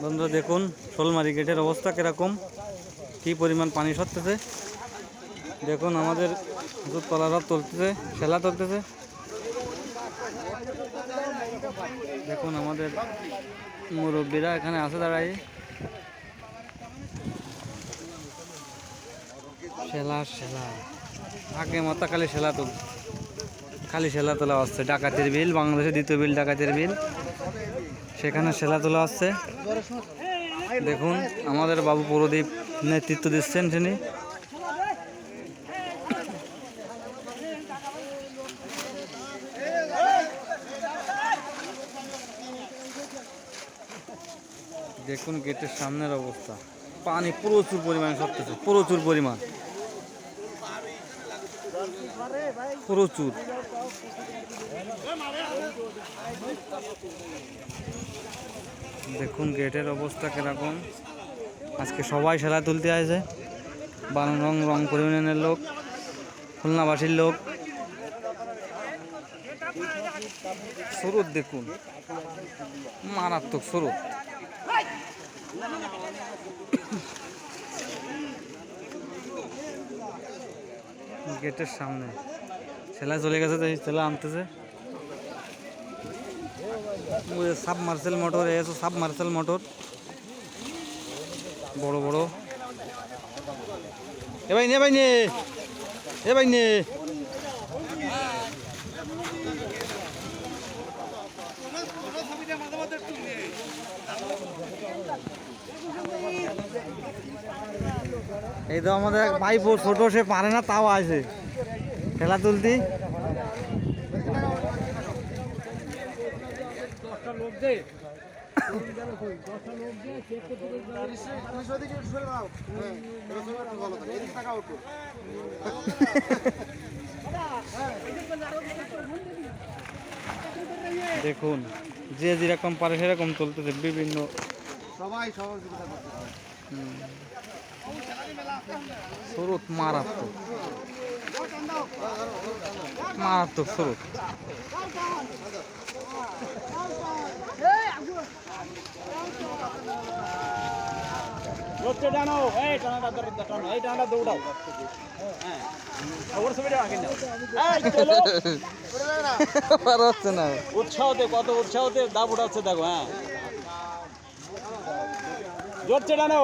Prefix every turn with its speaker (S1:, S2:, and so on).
S1: বন্ধুরা দেখুন শোলমারি গেটের অবস্থা কিরকম, কি পরিমাণ পানি সরতেছে। দেখুন আমাদের দুধতলারা তুলতেছে, খেলা তুলতেছে। দেখুন আমাদের মুরব্বীরা এখানে আছে দাঁড়াই। সেলা সেলা আগে মতো খালি সেলা তোলা হচ্ছে। ডাকাতের বিল, বাংলাদেশের দ্বিতীয় বিল ডাকাতের বিল, সেখানে সেলা তোলা হচ্ছে। দেখুন আমাদের বাবু প্রদীপ নেতৃত্ব দিচ্ছেন তিনি। দেখুন গেটের সামনের অবস্থা, পানি প্রচুর পরিমাণে সরতেছে, প্রচুর পরিমাণ, প্রচুর। দেখুন গেটের অবস্থা কিরকম। আজকে সবাই সেলা তুলতে আসে, রং পরিমাণের লোক, খুলনাবাসীর লোক। স্রোত দেখুন, মারাত্মক স্রোত। গেটের সামনে ছেলা চলে গেছে, তো ছেলা আনতেছে। সাবমার্সেল মোটর, সাবমার্সেল মোটর বড় বড়। এ ভাই নে, এ ভাই নে। এই তো আমাদের এক ভাইপো ছোট, সে পারে না, তাও আছে খেলা তুলতি। দেখুন যে যেরকম পারে সেরকম চলতেছে, বিভিন্ন সবাই সহযোগিতা করতেছে। স্রোত মারাত্মক, মারাত্মক স্রোত। উৎসাহতে কত উৎসাহতে দাব উঠাচ্ছে দেখো। হ্যাঁ, জোরছে টানো।